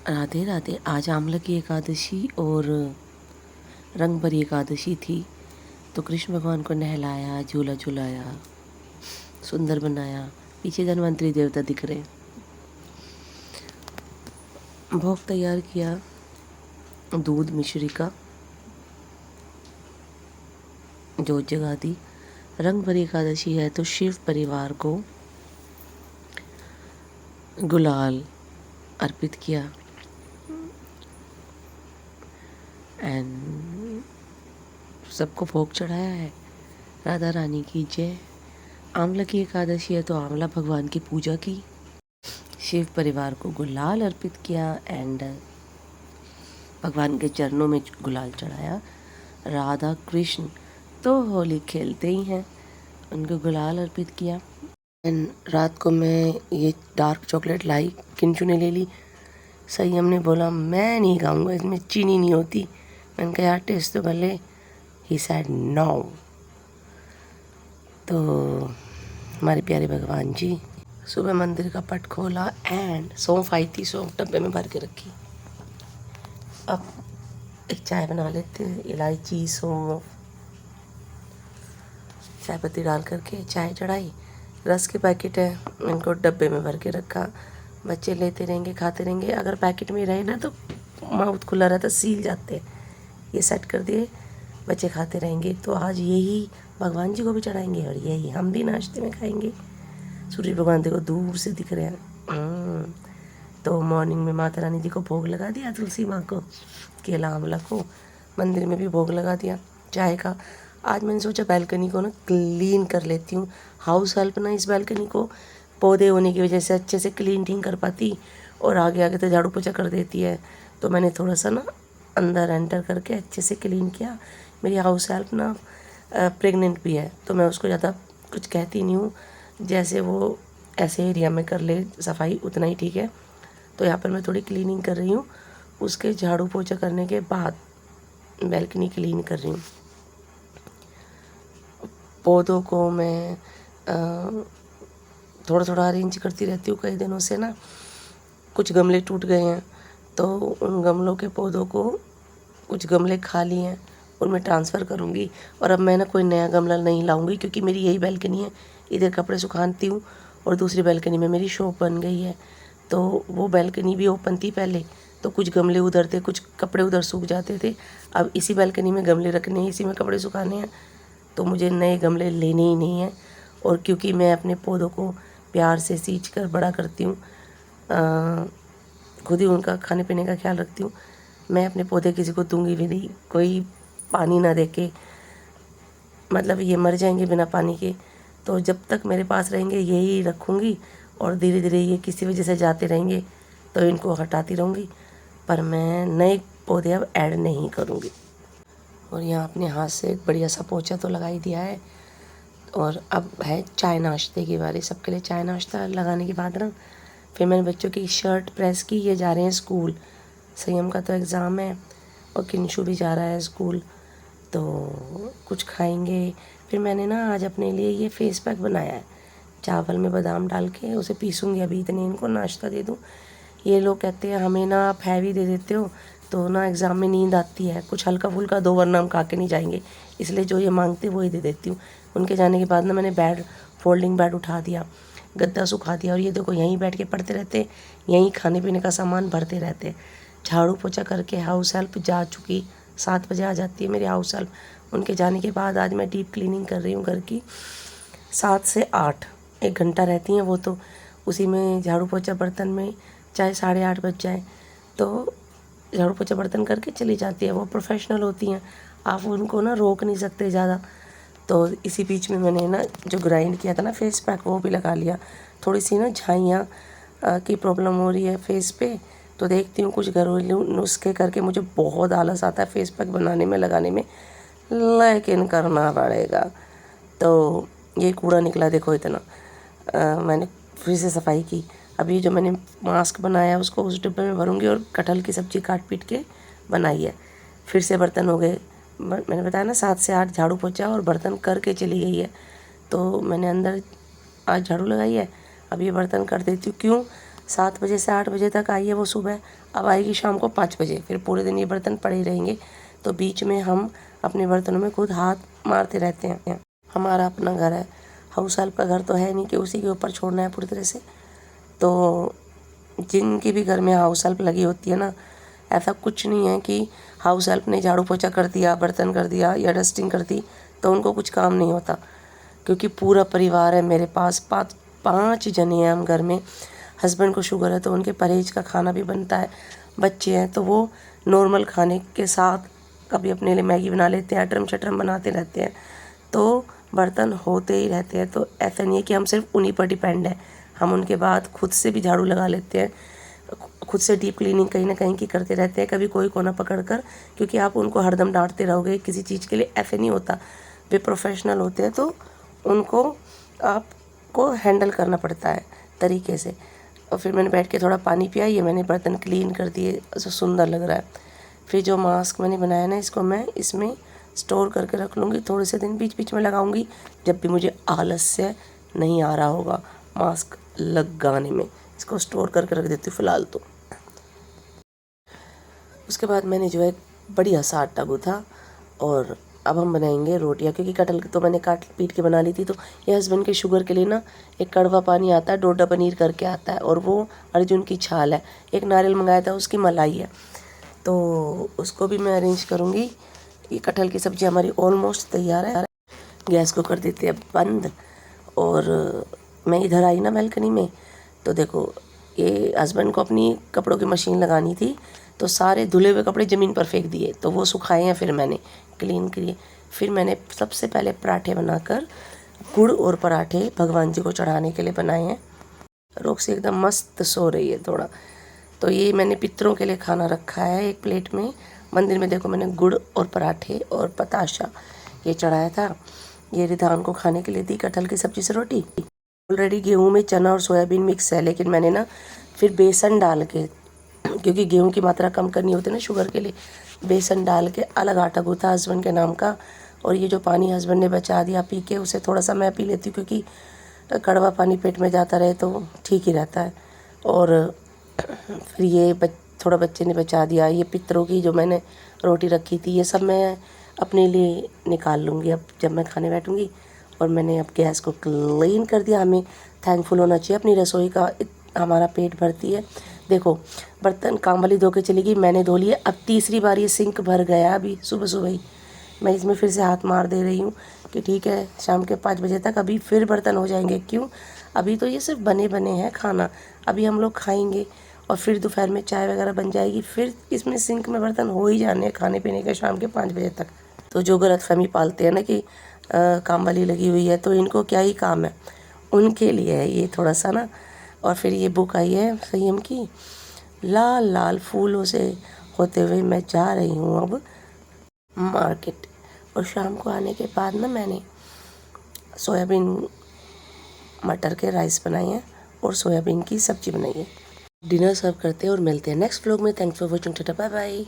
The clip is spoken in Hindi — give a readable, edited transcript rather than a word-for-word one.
राधे राधे। आज आंवला की एकादशी और रंग भरी एकादशी थी, तो कृष्ण भगवान को नहलाया, झूला झुलाया, सुंदर बनाया। पीछे धन्वंतरी देवता दिख रहे। भोग तैयार किया दूध मिश्री का, जोत जगा दी। रंग भरी एकादशी है तो शिव परिवार को गुलाल अर्पित किया एंड सबको भोग चढ़ाया है। राधा रानी की जय। आंवला की एकादशी है तो आंवला भगवान की पूजा की, शिव परिवार को गुलाल अर्पित किया एंड भगवान के चरणों में गुलाल चढ़ाया। राधा कृष्ण तो होली खेलते ही हैं, उनको गुलाल अर्पित किया। एंड रात को मैं ये डार्क चॉकलेट लाई, किंचू ने ले ली। संयम ने बोला मैं नहीं खाऊंगा, इसमें चीनी नहीं होती। मैंने कहा यार टेस्ट तो भले। ही सेड नो। तो हमारे प्यारे भगवान जी, सुबह मंदिर का पट खोला एंड सौंफ आई थी, सौंफ डब्बे में भर के रखी। अब एक चाय बना लेते हैं। इलायची, सौंफ, चाय पत्ती डाल करके चाय चढ़ाई। रस के पैकेट है, इनको डब्बे में भर के रखा। बच्चे लेते रहेंगे, खाते रहेंगे। अगर पैकेट में रहे ना तो माउथ खुला रहता, सील जाते। ये सेट कर दिए, बच्चे खाते रहेंगे। तो आज यही भगवान जी को भी चढ़ाएंगे और यही हम भी नाश्ते में खाएंगे। सूर्य भगवान देखो दूर से दिख रहे हैं। तो मॉर्निंग में माता रानी जी को भोग लगा दिया, तुलसी माँ को, केला आंवला को। मंदिर में भी भोग लगा दिया चाय का। आज मैंने सोचा बैल्कनी को ना क्लीन कर लेती हूँ। हाउस हेल्प ना इस बैल्कनी को पौधे होने की वजह से अच्छे से क्लीन नहीं कर पाती और आगे आगे तो झाड़ू पोछा कर देती है। तो मैंने थोड़ा सा ना अंदर एंटर करके अच्छे से क्लीन किया। मेरी हाउस हेल्प ना प्रेग्नेंट भी है, तो मैं उसको ज़्यादा कुछ कहती नहीं हूँ। जैसे वो ऐसे एरिया में कर ले सफाई उतना ही ठीक है। तो यहाँ पर मैं थोड़ी क्लीनिंग कर रही हूँ। उसके झाड़ू पोछा करने के बाद बैल्कनी क्लीन कर रही हूँ। पौधों को मैं थोड़ा थोड़ा अरेंज करती रहती हूँ। कई दिनों से ना कुछ गमले टूट गए हैं, तो उन गमलों के पौधों को कुछ गमले खाली हैं, उनमें ट्रांसफ़र करूँगी। और अब मैं ना कोई नया गमला नहीं लाऊंगी, क्योंकि मेरी यही बैल्कनी है। इधर कपड़े सुखाती हूँ और दूसरी बैल्कनी में मेरी शॉप बन गई है। तो वो बैल्कनी भी ओपन थी पहले, तो कुछ गमले उधर थे, कुछ कपड़े उधर सूख जाते थे। अब इसी बैल्कनी में गमले रखने हैं, इसी में कपड़े सुखाने हैं, तो मुझे नए गमले लेने ही नहीं हैं। और क्योंकि मैं अपने पौधों को प्यार से सींच कर बड़ा करती हूँ, खुद ही उनका खाने पीने का ख्याल रखती हूँ। मैं अपने पौधे किसी को दूंगी भी नहीं, कोई पानी ना दे के, मतलब ये मर जाएंगे बिना पानी के। तो जब तक मेरे पास रहेंगे यही रखूँगी, और धीरे धीरे ये किसी वजह से जाते रहेंगे तो इनको हटाती रहूँगी, पर मैं नए पौधे अब ऐड नहीं करूँगी। और यहाँ अपने हाथ से एक बढ़िया सा पोछा तो लगा ही दिया है। और अब है चाय नाश्ते की बारी। सबके लिए चाय नाश्ता लगाने के बाद ना फिर मैंने बच्चों की शर्ट प्रेस की। ये जा रहे हैं स्कूल, संयम का तो एग्ज़ाम है और किंशु भी जा रहा है स्कूल, तो कुछ खाएंगे। फिर मैंने ना आज अपने लिए ये फेस पैक बनाया है, चावल में बादाम डाल के उसे पीसूँगी। अभी इतने इनको नाश्ता दे दूँ। ये लोग कहते हैं हमें ना आप हैवी दे देते हो तो ना एग्ज़ाम में नींद आती है, कुछ हल्का फुल्का दो वरना हम खा के नहीं जाएंगे। इसलिए जो ये मांगते वही दे देती हूँ। उनके जाने के बाद ना मैंने फोल्डिंग बेड उठा दिया, गद्दा सुखा दिया, और ये देखो यहीं बैठ के पढ़ते रहते, यहीं खाने पीने का सामान भरते रहते। झाड़ू पोछा करके हाउस हेल्प जा चुकी, 7 बजे आ जाती है मेरी हाउस हेल्प। उनके जाने के बाद आज मैं डीप क्लीनिंग कर रही हूँ घर की। 7 से 8 1 घंटा रहती हैं वो, तो उसी में झाड़ू पोछा बर्तन में चाहे 8:30 बज जाए तो झाड़ू पोछा बर्तन करके चली जाती है। वो प्रोफेशनल होती हैं, आप उनको ना रोक नहीं सकते ज़्यादा। तो इसी बीच में मैंने ना जो ग्राइंड किया था ना फेस पैक, वो भी लगा लिया। थोड़ी सी ना झाइयाँ की प्रॉब्लम हो रही है फेस पे, तो देखती हूँ कुछ घरेलू नुस्खे करके। मुझे बहुत आलस आता है फेस पैक बनाने में, लगाने में, लेकिन करना पड़ेगा। तो ये कूड़ा निकला देखो इतना। मैंने फिर से सफाई की। अभी जो मैंने मास्क बनाया उसको उस डिब्बे में भरूंगी, और कटहल की सब्ज़ी काट पीट के बनाई है। फिर से बर्तन हो गए। मैंने बताया ना 7 से 8 झाड़ू पोछा और बर्तन करके चली गई है। तो मैंने अंदर आज झाड़ू लगाई है, अब ये बर्तन कर देती हूँ। क्यों? 7 बजे से 8 बजे तक आई है वो सुबह, अब आएगी शाम को 5 बजे, फिर पूरे दिन ये बर्तन पड़े ही रहेंगे। तो बीच में हम अपने बर्तनों में खुद हाथ मारते रहते हैं। हमारा अपना घर है, हाउस हेल्प का घर तो है नहीं कि उसी के ऊपर छोड़ना है पूरी तरह से। तो जिनकी भी घर में हाउस हेल्प लगी होती है ना, ऐसा कुछ नहीं है कि हाउस हेल्प ने झाड़ू पोछा कर दिया, बर्तन कर दिया या डस्टिंग कर दी तो उनको कुछ काम नहीं होता, क्योंकि पूरा परिवार है मेरे पास। 5 जने हैं हम घर में। हस्बैंड को शुगर है तो उनके परहेज का खाना भी बनता है, बच्चे हैं तो वो नॉर्मल खाने के साथ कभी अपने लिए मैगी बना लेते हैं, अटरम शटरम बनाते रहते हैं, तो बर्तन होते ही रहते हैं। तो ऐसा नहीं है कि हम सिर्फ उन्हीं पर डिपेंड हैं, हम उनके बाद खुद से भी झाड़ू लगा लेते हैं, खुद से डीप क्लीनिंग कहीं ना कहीं की करते रहते हैं, कभी कोई कोना पकड़ कर, क्योंकि आप उनको हरदम डांटते रहोगे किसी चीज़ के लिए, ऐसे नहीं होता। वे प्रोफेशनल होते हैं तो उनको आपको हैंडल करना पड़ता है तरीके से। और फिर मैंने बैठ के थोड़ा पानी पिया, ये मैंने बर्तन क्लीन कर दिए, तो सुंदर लग रहा है। फिर जो मास्क मैंने बनाया ना, इसको मैं इसमें स्टोर करके रख लूँगी, थोड़े से दिन बीच बीच में लगाऊंगी जब भी मुझे आलस्य नहीं आ रहा होगा मास्क लगाने में। इसको स्टोर करके रख देती हूँ फ़िलहाल तो। उसके बाद मैंने जो है बढ़िया सा आटा गूँथा और अब हम बनाएंगे रोटियां, क्योंकि कटहल तो मैंने काट पीट के बना ली थी। तो ये हस्बैंड के शुगर के लिए ना एक कड़वा पानी आता है, डोडा पनीर करके आता है, और वो अर्जुन की छाल है। एक नारियल मंगाया था, उसकी मलाई है, तो उसको भी मैं अरेंज करूँगी। ये कटहल की सब्ज़ी हमारी ऑलमोस्ट तैयार है। गैस को कर देते हैं बंद। और मैं इधर आई ना बालकनी में, तो देखो ये हस्बैंड को अपनी कपड़ों की मशीन लगानी थी, तो सारे धुले हुए कपड़े ज़मीन पर फेंक दिए, तो वो सुखाए हैं, फिर मैंने क्लीन किए। फिर मैंने सबसे पहले पराठे बनाकर गुड़ और पराठे भगवान जी को चढ़ाने के लिए बनाए हैं। रोक्सी एकदम मस्त सो रही है थोड़ा। तो ये मैंने पितरों के लिए खाना रखा है एक प्लेट में। मंदिर में देखो मैंने गुड़ और पराठे और पताशा ये चढ़ाया था। ये रिधान को खाने के लिए दी कटहल की सब्ज़ी से रोटी। ऑलरेडी गेहूं में चना और सोयाबीन मिक्स है, लेकिन मैंने ना फिर बेसन डाल के, क्योंकि गेहूं की मात्रा कम करनी होती है ना शुगर के लिए, बेसन डाल के अलग आटा गूँथा हस्बैंड के नाम का। और ये जो पानी हस्बैंड ने बचा दिया पी के, उसे थोड़ा सा मैं पी लेती हूँ, क्योंकि कड़वा पानी पेट में जाता रहे तो ठीक ही रहता है। और फिर ये थोड़ा बच्चे ने बचा दिया। ये पितरों की जो मैंने रोटी रखी थी, ये सब मैं अपने लिए निकाल लूँगी अब जब मैं खाने बैठूँगी। और मैंने अब गैस को क्लीन कर दिया। हमें थैंकफुल होना चाहिए अपनी रसोई का, हमारा पेट भरती है। देखो बर्तन काम वाली धो के चली गई, मैंने धो लिए। अब तीसरी बार ये सिंक भर गया, अभी सुबह सुबह ही मैं इसमें फिर से हाथ मार दे रही हूँ कि ठीक है शाम के 5 बजे तक अभी फिर बर्तन हो जाएंगे। क्यों? अभी तो ये सिर्फ बने बने हैं खाना, अभी हम लोग खाएंगे और फिर दोपहर में चाय वगैरह बन जाएगी, फिर इसमें सिंक में बर्तन हो ही जाने खाने पीने के शाम के 5 बजे तक। तो जो गलतफहमी पालते हैं ना कि काम वाली लगी हुई है तो इनको क्या ही काम है, उनके लिए है ये थोड़ा सा ना। और फिर ये बुक आई है संयम की, लाल लाल फूलों से होते हुए मैं जा रही हूँ अब मार्केट। और शाम को आने के बाद ना मैंने सोयाबीन मटर के राइस बनाए हैं और सोयाबीन की सब्ज़ी बनाई है। डिनर सर्व करते हैं और मिलते हैं नेक्स्ट व्लॉग में। Thanks for watching, tata bye bye.